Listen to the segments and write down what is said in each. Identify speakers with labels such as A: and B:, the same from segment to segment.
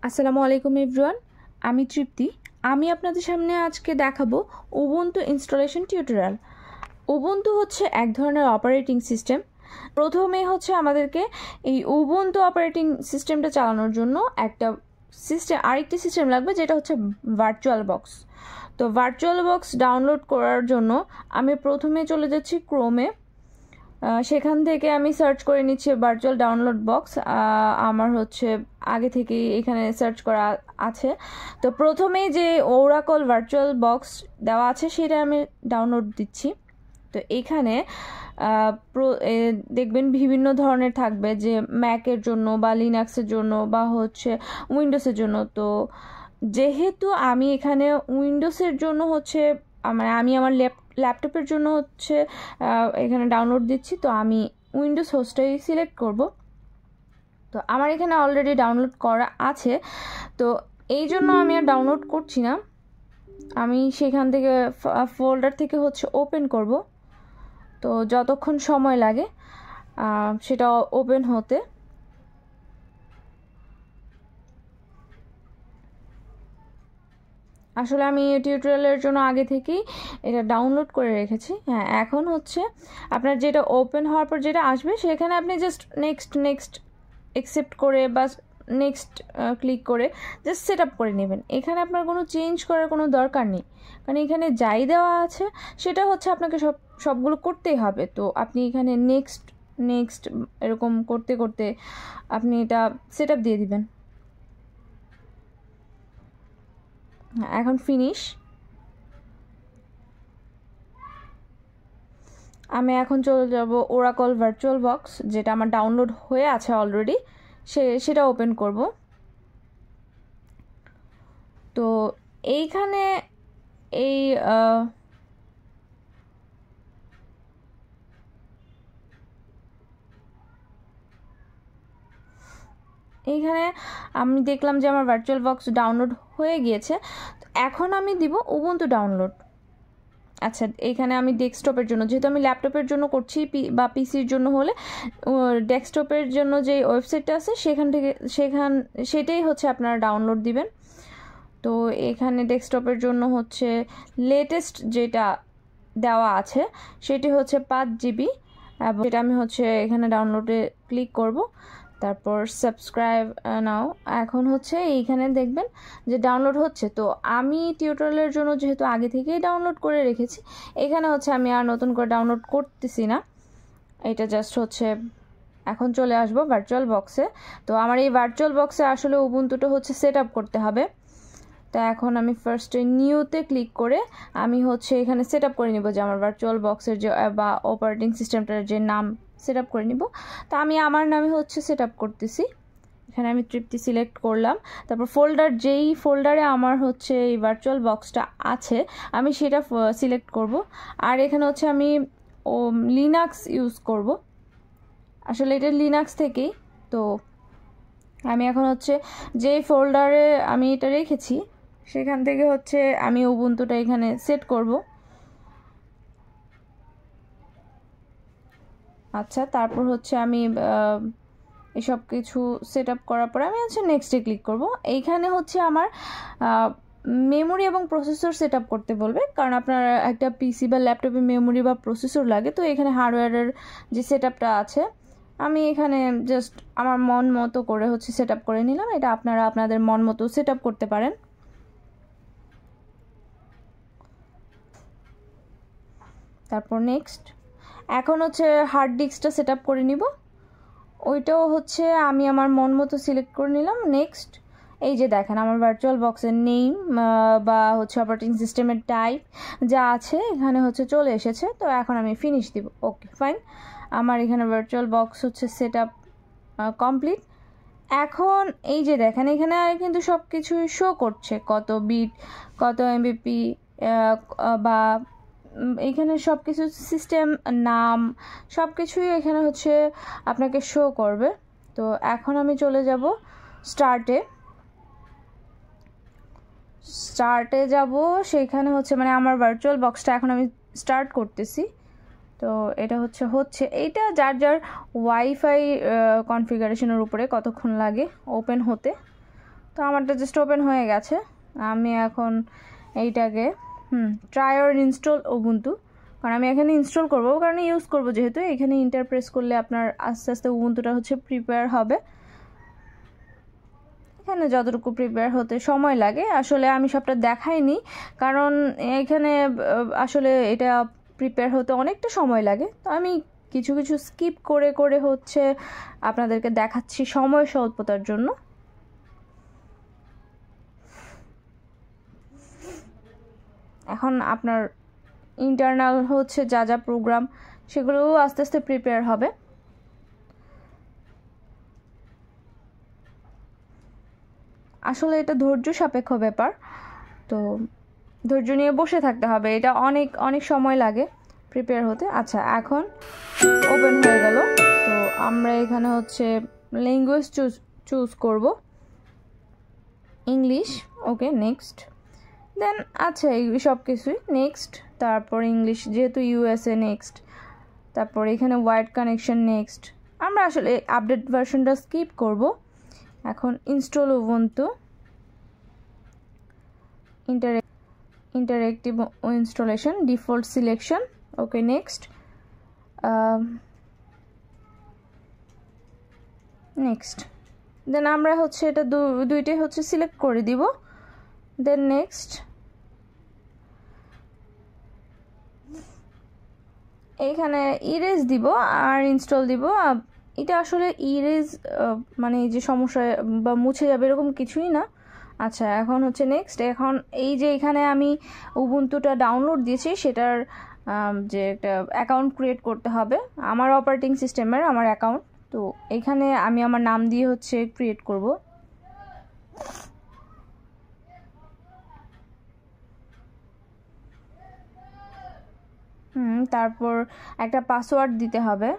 A: আসসালামু আলাইকুম এভরিওয়ান, আমি তৃপ্তি। আমি আপনাদের সামনে আজকে দেখাবো উবুন্টু ইনস্টলেশন টিউটোরিয়াল। উবুন্টু হচ্ছে এক ধরনের অপারেটিং সিস্টেম। প্রথমে হচ্ছে আমাদেরকে এই উবুন্টু অপারেটিং সিস্টেমটা চালানোর জন্য আরেকটি সিস্টেম লাগবে, যেটা হচ্ছে ভার্চুয়াল বক্স। তো ভার্চুয়াল বক্স ডাউনলোড করার জন্য আমি প্রথমে চলে যাচ্ছি ক্রোমে। সেখান থেকে আমি সার্চ করে নিচ্ছি ভার্চুয়াল ডাউনলোড বক্স। আমার হচ্ছে আগে থেকেই এখানে সার্চ করা আছে। তো প্রথমেই যে ওরাকল ভার্চুয়াল বক্স দেওয়া আছে সেটা আমি ডাউনলোড দিচ্ছি। তো এখানে দেখবেন বিভিন্ন ধরনের থাকবে, যে ম্যাকের জন্য বা লিনাক্সের জন্য বা হচ্ছে উইন্ডোজের জন্য। তো যেহেতু আমি এখানে উইন্ডোজের জন্য হচ্ছে আমি আমার ল্যাপটপের জন্য হচ্ছে এখানে ডাউনলোড দিচ্ছি, তো আমি উইন্ডোজ হোস্টটাই সিলেক্ট করব। তো আমার এখানে অলরেডি ডাউনলোড করা আছে, তো এই জন্য আমি আর ডাউনলোড করছি না। আমি সেখান থেকে ফোল্ডার থেকে হচ্ছে ওপেন করব। তো যতক্ষণ সময় লাগে সেটা ওপেন হতে, আসলে আমি টিউটোরিয়ালের জন্য আগে থেকেই এটা ডাউনলোড করে রেখেছি। হ্যাঁ, এখন হচ্ছে আপনার যেটা ওপেন হওয়ার পর যেটা আসবে, সেখানে আপনি জাস্ট নেক্সট অ্যাকসেপ্ট করে বা নেক্সট ক্লিক করে জাস্ট সেট আপ করে নেবেন। এখানে আপনার কোনো চেঞ্জ করার কোনো দরকার নেই, কারণ এখানে যাই দেওয়া আছে সেটা হচ্ছে আপনাকে সবগুলো করতেই হবে। তো আপনি এখানে নেক্সট এরকম করতে করতে আপনি এটা সেট আপ দিয়ে দিবেন। এখন ফিনিশ। আমি এখন চলে যাব ওরাকল ভার্চুয়াল বক্স, যেটা আমার ডাউনলোড হয়ে আছে অলরেডি, সেটা ওপেন করব। তো এইখানে এইখানে আমি দেখলাম যে আমার ভার্চুয়াল বক্স ডাউনলোড হয়ে গিয়েছে। এখন আমি দিব উবুন্টু ডাউনলোড। আচ্ছা, এখানে আমি ডেস্কটপের জন্য, যেহেতু আমি ল্যাপটপের জন্য করছি বা পিসির জন্য হলে ডেস্কটপের জন্য যে ওয়েবসাইটটা আছে সেটাই হচ্ছে আপনারা ডাউনলোড দিবেন। তো এখানে ডেস্কটপের জন্য হচ্ছে লেটেস্ট যেটা দেওয়া আছে সেটি হচ্ছে 5 GB, এবং যেটা আমি হচ্ছে এখানে ডাউনলোডে ক্লিক করব। তারপর সাবস্ক্রাইব নাও। এখন হচ্ছে এইখানে দেখবেন যে ডাউনলোড হচ্ছে। তো আমি টিউটোরিয়ালের জন্য যেহেতু আগে থেকেই ডাউনলোড করে রেখেছি, এখানে হচ্ছে আমি আর নতুন করে ডাউনলোড করতেছি না। এটা জাস্ট হচ্ছে এখন চলে আসবো ভার্চুয়াল বক্সে। তো আমার এই ভার্চুয়াল বক্সে আসলে উবুন্টুটা হচ্ছে সেট আপ করতে হবে। তো এখন আমি ফার্স্টে নিউতে ক্লিক করে আমি হচ্ছে এখানে সেট আপ করে নিব, যে আমার ভার্চুয়াল বক্সের যে বা অপারেটিং সিস্টেমটার যে নাম সেট আপ করে নিব। তো আমি আমার নামে হচ্ছে সেট আপ করতেছি। এখানে আমি তৃপ্তি সিলেক্ট করলাম। তারপর যেই ফোল্ডারে আমার হচ্ছে এই ভার্চুয়াল বক্সটা আছে আমি সেটা সিলেক্ট করব। আর এখানে হচ্ছে আমি লিনাক্স ইউজ করব, আসলে এটা লিনাক্স থেকেই। তো আমি এখন হচ্ছে যেই ফোল্ডারে আমি এটা রেখেছি সেখান থেকে হচ্ছে আমি উবুন্টুটা এখানে সেট করব। আচ্ছা, তারপর হচ্ছে আমি এসব কিছু সেট আপ করার পরে আমি হচ্ছে নেক্সটে ক্লিক করব। এইখানে হচ্ছে আমার মেমোরি এবং প্রসেসর সেট আপ করতে বলবে, কারণ আপনার একটা পিসি বা ল্যাপটপে মেমোরি বা প্রসেসর লাগে। তো এখানে হার্ডওয়্যারের যে সেট আপটা আছে আমি এখানে জাস্ট আমার মন মতো করে হচ্ছে সেট আপ করে নিলাম। এটা আপনারা আপনাদের মন মতো সেট আপ করতে পারেন। তারপর নেক্সট। এখন হচ্ছে হার্ড ডিস্কটা সেট আপ করে নিব, ওইটাও হচ্ছে আমি আমার মন মতো সিলেক্ট করে নিলাম। নেক্সট। এই যে দেখেন আমার ভার্চুয়াল বক্সের নেম বা হচ্ছে অপারেটিং সিস্টেমের টাইপ যা আছে এখানে হচ্ছে চলে এসেছে। তো এখন আমি ফিনিশ দিব। ওকে, ফাইন। আমার এখানে ভার্চুয়াল বক্স হচ্ছে সেট আপ কমপ্লিট। এখন এই যে দেখেন এখানে কিন্তু সব কিছুই শো করছে, কত বিট, কত এমবিপি, বা এখানে সব কিছু সিস্টেম নাম সব কিছুই এখানে হচ্ছে আপনাকে শো করবে। তো এখন আমি চলে যাব স্টার্টে যাব। সেখানে হচ্ছে আমার ভার্চুয়াল বক্সটা এখন আমি স্টার্ট করতেছি। তো এটা হচ্ছে এইটা যার ওয়াইফাই কনফিগারেশনের উপরে কতক্ষণ লাগে ওপেন হতে। তো আমারটা জাস্ট ওপেন হয়ে গেছে। আমি এখন এইটাকে ট্রাই অর ইনস্টল উবুন্টু, কারণ আমি এখানে ইনস্টল করব, কারণ ইউজ করব যেহেতু। এখানে ইন্টার প্রেস করলে আপনার আস্তে আস্তে উবুন্টুটা হচ্ছে প্রিপেয়ার হবে। এখানে যতটুকু প্রিপেয়ার হতে সময় লাগে, আসলে আমি সবটা দেখাইনি, কারণ এখানে আসলে এটা প্রিপেয়ার হতে অনেকটা সময় লাগে। তো আমি কিছু কিছু স্কিপ করে করে হচ্ছে আপনাদেরকে দেখাচ্ছি সময় স্বল্পতার জন্য। এখন আপনার ইন্টারনাল হচ্ছে যা যা প্রোগ্রাম, সেগুলোও আস্তে আস্তে প্রিপেয়ার হবে। আসলে এটা ধৈর্য সাপেক্ষ ব্যাপার, তো ধৈর্য নিয়ে বসে থাকতে হবে। এটা অনেক অনেক সময় লাগে প্রিপেয়ার হতে। আচ্ছা, এখন ওপেন হয়ে গেল। তো আমরা এখানে হচ্ছে ল্যাঙ্গুয়েজ চুজ করব, ইংলিশ। ওকে, নেক্সট। দেন আচ্ছা, এই সব কিছুই নেক্সট। তারপর ইংলিশ যেহেতু ইউএসএ, নেক্সট। তারপর এখানে ওয়াইড কানেকশন, নেক্সট। আমরা আসলে আপডেট ভার্সনটা স্কিপ করব। এখন install Ubuntu, interactive installation, default selection. Okay, next. Next. Then আমরা হচ্ছে এটা দুইটাই হচ্ছে সিলেক্ট করে দিব। দেন নেক্সট। এইখানে ইরেজ দিব আর ইনস্টল দিব। এটা আসলে ইরেজ মানে যে সমস্যা বা মুছে যাবে এরকম কিছুই না। আচ্ছা, এখন হচ্ছে নেক্সট। এখন এই যে এখানে আমি উবুন্টুটা ডাউনলোড দিয়েছি, সেটার যে একটা অ্যাকাউন্ট ক্রিয়েট করতে হবে আমার অপারেটিং সিস্টেমের, আমার অ্যাকাউন্ট। তো এখানে আমি আমার নাম দিয়ে হচ্ছে ক্রিয়েট করব। তারপর একটা পাসওয়ার্ড দিতে হবে।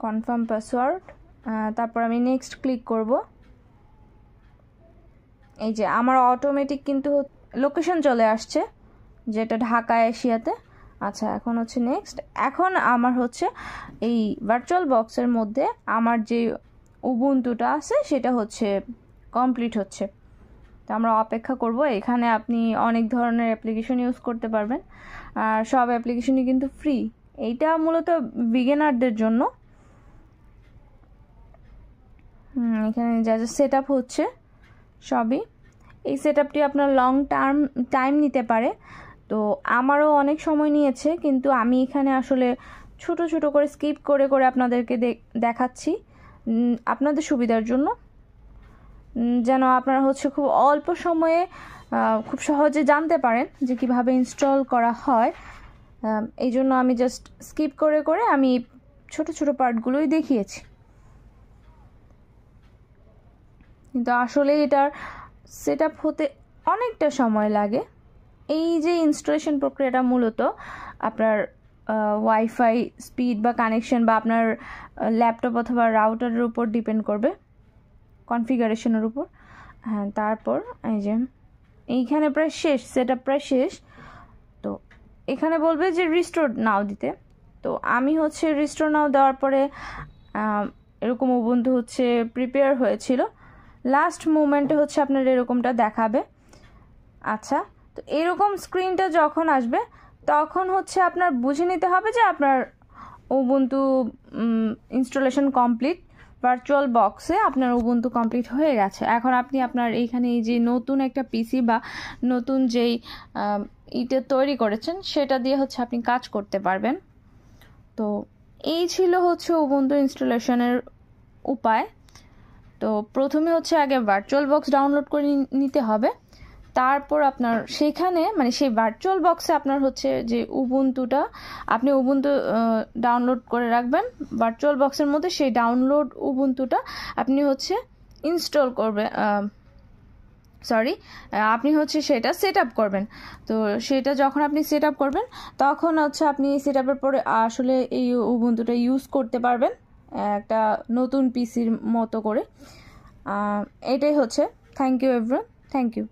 A: Confirm password. তারপর আমি নেক্সট ক্লিক করব। এই যে আমার অটোমেটিক কিন্তু লোকেশন চলে আসছে, যেটা ঢাকা এশিয়াতে। আচ্ছা, এখন হচ্ছে নেক্সট। এখন আমার হচ্ছে এই ভার্চুয়াল বক্সের মধ্যে আমার যে উবুন্টুটা আছে সেটা হচ্ছে কমপ্লিট হচ্ছে। তো আমরা অপেক্ষা করব। এখানে আপনি অনেক ধরনের অ্যাপ্লিকেশন ইউজ করতে পারবেন, আর সব অ্যাপ্লিকেশনই কিন্তু ফ্রি। এইটা মূলত বিগিনারদের জন্য। এখানে যা যা সেট আপ হচ্ছে সবই, এই সেট আপটি আপনার লং টাইম নিতে পারে। তো আমারও অনেক সময় নিয়েছে, কিন্তু আমি এখানে আসলে ছোট ছোট করে স্কিপ করে করে আপনাদেরকে দেখাচ্ছি আপনাদের সুবিধার জন্য, যেন আপনারা হচ্ছে খুব অল্প সময়ে খুব সহজে জানতে পারেন যে কিভাবে ইনস্টল করা হয়। এই জন্য আমি জাস্ট স্কিপ করে করে আমি ছোট ছোট পার্টগুলোই দেখিয়েছি। কিন্তু আসলে এটার সেট আপ হতে অনেকটা সময় লাগে। এই যে ইনস্টলেশন প্রক্রিয়াটা মূলত আপনার ওয়াইফাই স্পিড বা কানেকশন বা আপনার ল্যাপটপ অথবা রাউটারের উপর ডিপেন্ড করবে, কনফিগারেশনের উপর। হ্যাঁ, তারপর এই যে এইখানে প্রায় শেষ, সেট আপ প্রায় শেষ। তো এখানে বলবে যে রিস্টোর নাও দিতে। তো আমি হচ্ছে রিস্টোর নাও দেওয়ার পরে এরকম উবুন্টু হচ্ছে প্রিপেয়ার হয়েছিল। লাস্ট মুমেন্টে হচ্ছে আপনার এরকমটা দেখাবে। আচ্ছা, তো এরকম স্ক্রিনটা যখন আসবে তখন হচ্ছে আপনার বুঝে নিতে হবে যে আপনার উবুন্টু ইনস্টলেশন কমপ্লিট। ভার্চুয়াল বক্সে আপনার উবুন্টু কমপ্লিট হয়ে গেছে। এখন আপনি আপনার এইখানে এই যে নতুন একটা পিসি বা নতুন যেই ইটা তৈরি করেছেন সেটা দিয়ে হচ্ছে আপনি কাজ করতে পারবেন। তো এই ছিল হচ্ছে উবুন্টু ইনস্টলেশনের উপায়। তো প্রথমে হচ্ছে আগে ভার্চুয়াল বক্স ডাউনলোড করে নিতে হবে। তারপর আপনার সেখানে মানে সেই ভার্চুয়াল বক্সে আপনার হচ্ছে যে উবুন্টুটা আপনি উবুন্টু ডাউনলোড করে রাখবেন ভার্চুয়াল বক্সের মধ্যে। সেই ডাউনলোড উবুন্টুটা আপনি হচ্ছে ইনস্টল করবেন, আপনি হচ্ছে সেটা সেট আপ করবেন। তো সেটা যখন আপনি সেট আপ করবেন তখন হচ্ছে আপনি সেট আপের পরে আসলে এই উবুন্টুটা ইউজ করতে পারবেন একটা নতুন পিসির মতো করে। এটাই হচ্ছে। Thank you everyone, thank you.